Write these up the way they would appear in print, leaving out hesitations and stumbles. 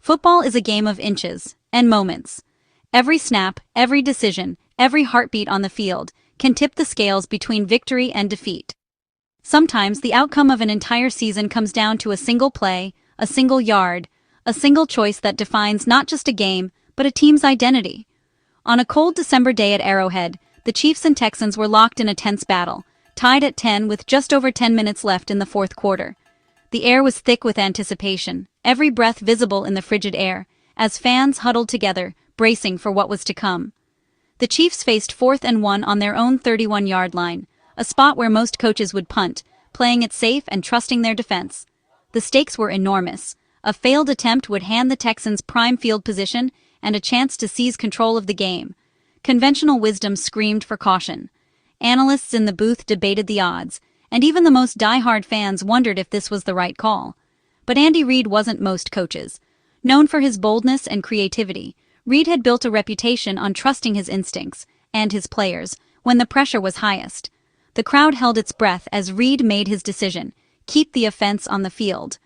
Football is a game of inches and moments. Every snap, every decision, every heartbeat on the field can tip the scales between victory and defeat. Sometimes the outcome of an entire season comes down to a single play, a single yard, a single choice that defines not just a game, but a team's identity. On a cold December day at Arrowhead, the Chiefs and Texans were locked in a tense battle, tied at 10 with just over 10 minutes left in the fourth quarter. The air was thick with anticipation, every breath visible in the frigid air, as fans huddled together, bracing for what was to come. The Chiefs faced 4th and 1 on their own 31-yard line, a spot where most coaches would punt, playing it safe and trusting their defense. The stakes were enormous. A failed attempt would hand the Texans prime field position and a chance to seize control of the game. Conventional wisdom screamed for caution. Analysts in the booth debated the odds, and even the most die-hard fans wondered if this was the right call. But Andy Reid wasn't most coaches. Known for his boldness and creativity, Reid had built a reputation on trusting his instincts and his players when the pressure was highest. The crowd held its breath as Reid made his decision: keep the offense on the field.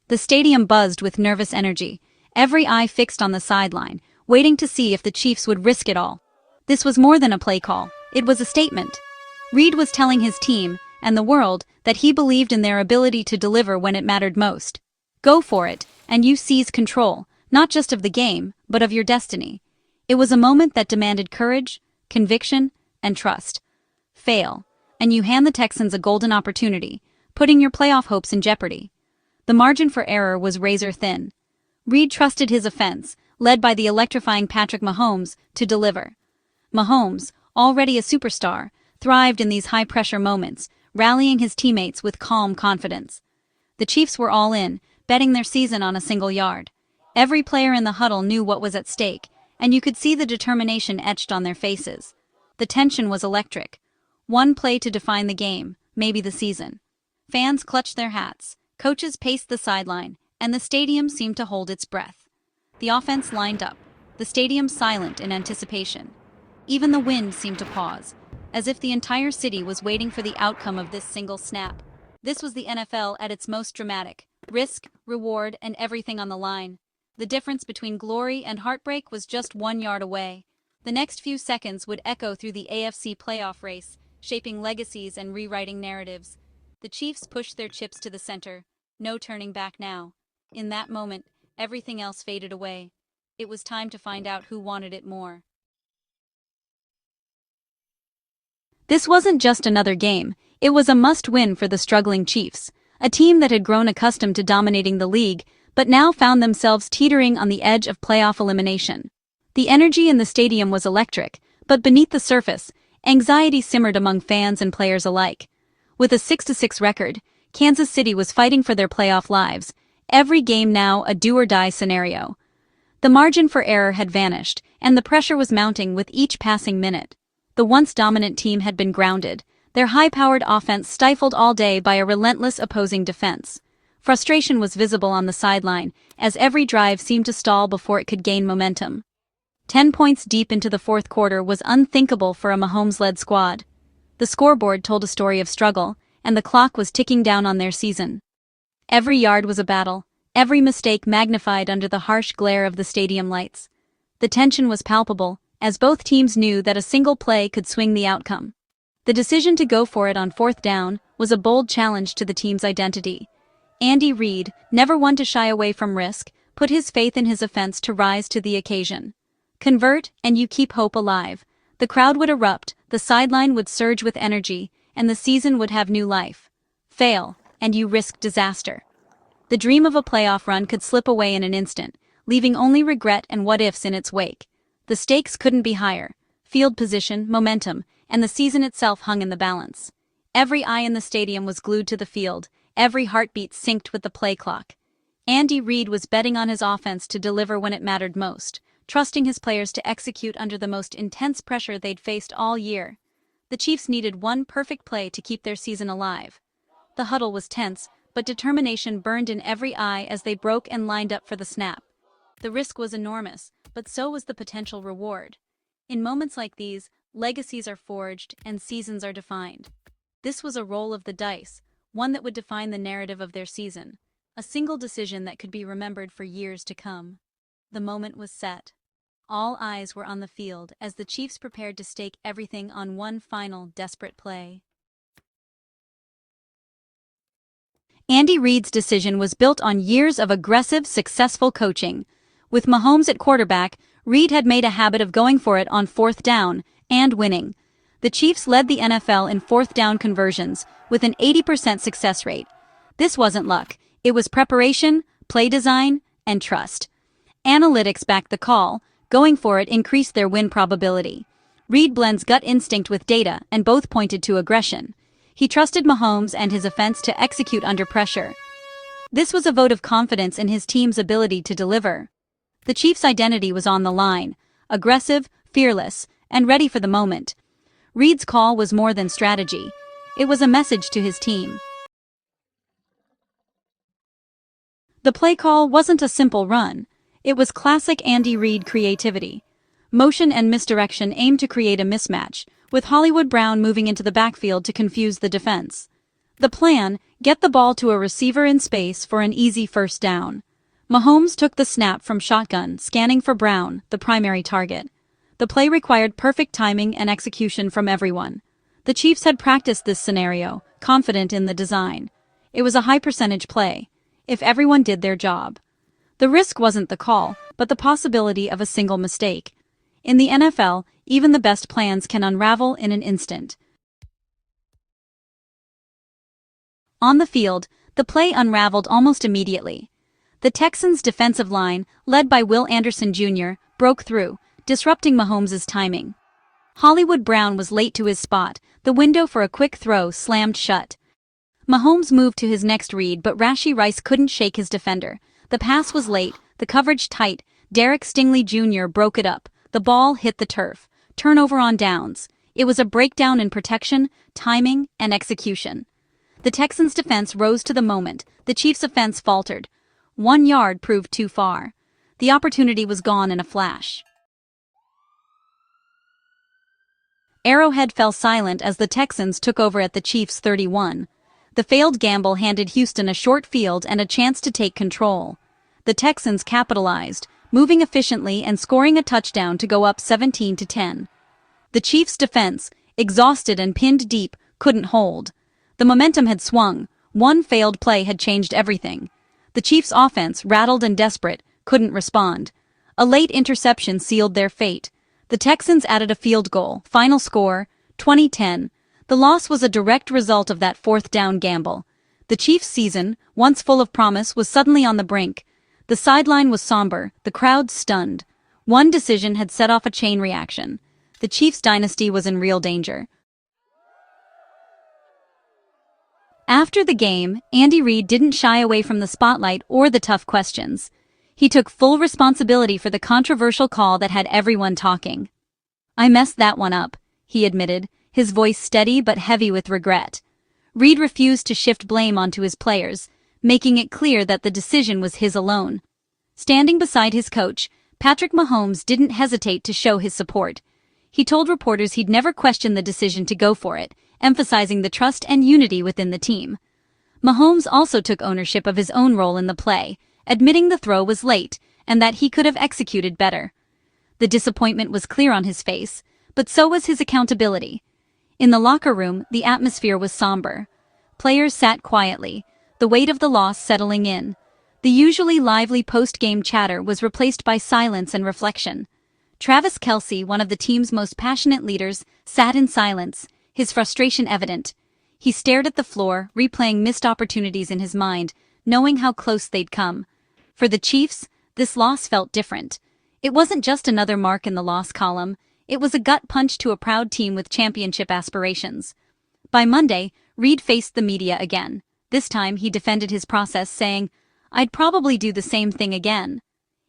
The stadium buzzed with nervous energy, every eye fixed on the sideline, waiting to see if the Chiefs would risk it all. This was more than a play call, it was a statement. Reid was telling his team and the world that he believed in their ability to deliver when it mattered most. Go for it, and you seize control, not just of the game, but of your destiny. It was a moment that demanded courage, conviction, and trust. Fail, and you hand the Texans a golden opportunity, putting your playoff hopes in jeopardy. The margin for error was razor thin. Reid trusted his offense, led by the electrifying Patrick Mahomes, to deliver. Mahomes, already a superstar, thrived in these high-pressure moments, rallying his teammates with calm confidence. The Chiefs were all in, betting their season on a single yard. Every player in the huddle knew what was at stake, and you could see the determination etched on their faces. The tension was electric. One play to define the game, maybe the season. Fans clutched their hats, coaches paced the sideline, and the stadium seemed to hold its breath. The offense lined up, the stadium silent in anticipation. Even the wind seemed to pause, as if the entire city was waiting for the outcome of this single snap. This was the NFL at its most dramatic. Risk, reward, and everything on the line. The difference between glory and heartbreak was just 1 yard away. The next few seconds would echo through the AFC playoff race, shaping legacies and rewriting narratives. The Chiefs pushed their chips to the center. No turning back now. In that moment, everything else faded away. It was time to find out who wanted it more. This wasn't just another game, it was a must-win for the struggling Chiefs, a team that had grown accustomed to dominating the league, but now found themselves teetering on the edge of playoff elimination. The energy in the stadium was electric, but beneath the surface, anxiety simmered among fans and players alike. With a 6-6 record, Kansas City was fighting for their playoff lives, every game now a do-or-die scenario. The margin for error had vanished, and the pressure was mounting with each passing minute. The once dominant team had been grounded, their high-powered offense stifled all day by a relentless opposing defense. Frustration was visible on the sideline, as every drive seemed to stall before it could gain momentum. 10 points deep into the fourth quarter was unthinkable for a Mahomes-led squad. The scoreboard told a story of struggle, and the clock was ticking down on their season. Every yard was a battle, every mistake magnified under the harsh glare of the stadium lights. The tension was palpable, as both teams knew that a single play could swing the outcome. The decision to go for it on 4th down was a bold challenge to the team's identity. Andy Reid, never one to shy away from risk, put his faith in his offense to rise to the occasion. Convert, and you keep hope alive. The crowd would erupt, the sideline would surge with energy, and the season would have new life. Fail, and you risk disaster. The dream of a playoff run could slip away in an instant, leaving only regret and what-ifs in its wake. The stakes couldn't be higher. Field position, momentum, and the season itself hung in the balance. Every eye in the stadium was glued to the field, every heartbeat synced with the play clock. Andy Reid was betting on his offense to deliver when it mattered most, trusting his players to execute under the most intense pressure they'd faced all year. The Chiefs needed one perfect play to keep their season alive. The huddle was tense, but determination burned in every eye as they broke and lined up for the snap. The risk was enormous, but so was the potential reward. In moments like these, legacies are forged and seasons are defined. This was a roll of the dice, one that would define the narrative of their season. A single decision that could be remembered for years to come. The moment was set. All eyes were on the field as the Chiefs prepared to stake everything on one final, desperate play. Andy Reid's decision was built on years of aggressive, successful coaching. With Mahomes at quarterback, Reid had made a habit of going for it on fourth down and winning. The Chiefs led the NFL in fourth down conversions with an 80% success rate. This wasn't luck. It was preparation, play design, and trust. Analytics backed the call. Going for it increased their win probability. Reid blends gut instinct with data, and both pointed to aggression. He trusted Mahomes and his offense to execute under pressure. This was a vote of confidence in his team's ability to deliver. The Chiefs' identity was on the line, aggressive, fearless, and ready for the moment. Reid's call was more than strategy. It was a message to his team. The play call wasn't a simple run. It was classic Andy Reid creativity. Motion and misdirection aimed to create a mismatch, with Hollywood Brown moving into the backfield to confuse the defense. The plan: get the ball to a receiver in space for an easy first down. Mahomes took the snap from shotgun, scanning for Brown, the primary target. The play required perfect timing and execution from everyone. The Chiefs had practiced this scenario, confident in the design. It was a high-percentage play, if everyone did their job. The risk wasn't the call, but the possibility of a single mistake. In the NFL, even the best plans can unravel in an instant. On the field, the play unraveled almost immediately. The Texans' defensive line, led by Will Anderson Jr., broke through, disrupting Mahomes' timing. Hollywood Brown was late to his spot. The window for a quick throw slammed shut. Mahomes moved to his next read, but Rashee Rice couldn't shake his defender. The pass was late, the coverage tight. Derek Stingley Jr. broke it up. The ball hit the turf. Turnover on downs. It was a breakdown in protection, timing, and execution. The Texans' defense rose to the moment. The Chiefs' offense faltered. 1 yard proved too far. The opportunity was gone in a flash. Arrowhead fell silent as the Texans took over at the Chiefs' 31. The failed gamble handed Houston a short field and a chance to take control. The Texans capitalized, moving efficiently and scoring a touchdown to go up 17-10. The Chiefs' defense, exhausted and pinned deep, couldn't hold. The momentum had swung. One failed play had changed everything. The Chiefs' offense, rattled and desperate, couldn't respond. A late interception sealed their fate. The Texans added a field goal. Final score, 20-10. The loss was a direct result of that fourth down gamble. The Chiefs' season, once full of promise, was suddenly on the brink. The sideline was somber, the crowd stunned. One decision had set off a chain reaction. The Chiefs' dynasty was in real danger. After the game, Andy Reid didn't shy away from the spotlight or the tough questions. He took full responsibility for the controversial call that had everyone talking. "I messed that one up," he admitted, his voice steady but heavy with regret. Reid refused to shift blame onto his players, making it clear that the decision was his alone. Standing beside his coach, Patrick Mahomes didn't hesitate to show his support. He told reporters he'd never question the decision to go for it, emphasizing the trust and unity within the team. Mahomes also took ownership of his own role in the play, admitting the throw was late and that he could have executed better. The disappointment was clear on his face, but so was his accountability. In the locker room, the atmosphere was somber. Players sat quietly, the weight of the loss settling in. The usually lively post-game chatter was replaced by silence and reflection. Travis Kelce, one of the team's most passionate leaders, sat in silence, his frustration evident. He stared at the floor, replaying missed opportunities in his mind, knowing how close they'd come. For the Chiefs, this loss felt different. It wasn't just another mark in the loss column. It was a gut punch to a proud team with championship aspirations. By Monday, Reid faced the media again. This time, he defended his process, saying, "I'd probably do the same thing again."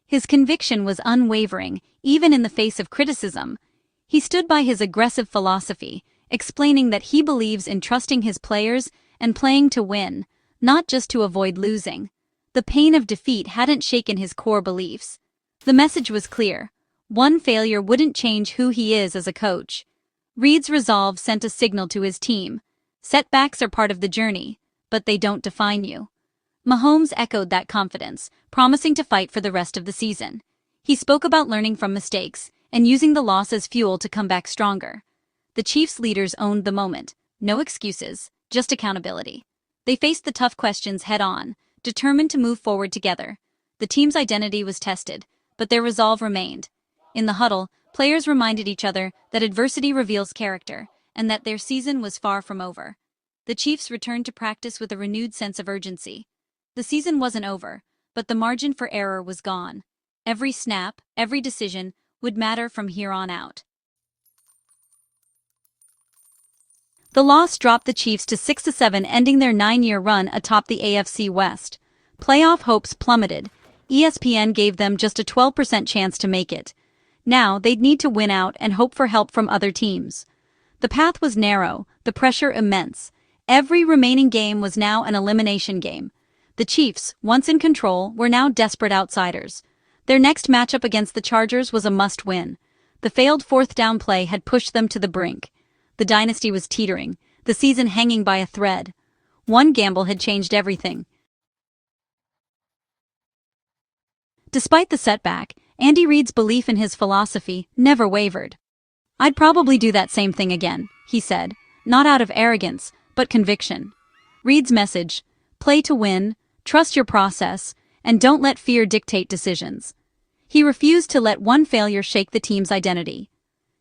His conviction was unwavering, even in the face of criticism. He stood by his aggressive philosophy, explaining that he believes in trusting his players and playing to win, not just to avoid losing. The pain of defeat hadn't shaken his core beliefs. The message was clear. One failure wouldn't change who he is as a coach. Reid's resolve sent a signal to his team. Setbacks are part of the journey, but they don't define you. Mahomes echoed that confidence, promising to fight for the rest of the season. He spoke about learning from mistakes and using the loss as fuel to come back stronger. The Chiefs leaders owned the moment. No excuses, just accountability. They faced the tough questions head-on, determined to move forward together. The team's identity was tested, but their resolve remained. In the huddle, players reminded each other that adversity reveals character, and that their season was far from over. The Chiefs returned to practice with a renewed sense of urgency. The season wasn't over, but the margin for error was gone. Every snap, every decision, would matter from here on out. The loss dropped the Chiefs to 6-7, ending their 9-year run atop the AFC West. Playoff hopes plummeted. ESPN gave them just a 12% chance to make it. Now, they'd need to win out and hope for help from other teams. The path was narrow, the pressure immense. Every remaining game was now an elimination game. The Chiefs, once in control, were now desperate outsiders. Their next matchup against the Chargers was a must-win. The failed fourth-down play had pushed them to the brink. The dynasty was teetering, the season hanging by a thread. One gamble had changed everything. Despite the setback, Andy Reid's belief in his philosophy never wavered. "I'd probably do that same thing again," he said, not out of arrogance, but conviction. Reid's message: play to win, trust your process, and don't let fear dictate decisions. He refused to let one failure shake the team's identity.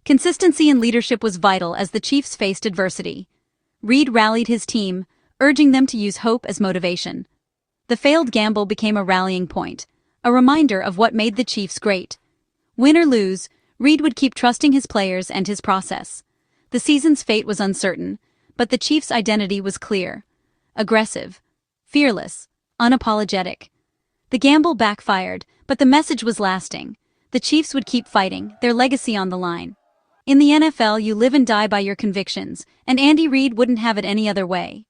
Consistency in leadership was vital as the Chiefs faced adversity. Reid rallied his team, urging them to use hope as motivation. The failed gamble became a rallying point, a reminder of what made the Chiefs great. Win or lose, Reid would keep trusting his players and his process. The season's fate was uncertain, but the Chiefs' identity was clear. Aggressive, fearless, unapologetic. The gamble backfired, but the message was lasting. The Chiefs would keep fighting, their legacy on the line. In the NFL, you live and die by your convictions, and Andy Reid wouldn't have it any other way.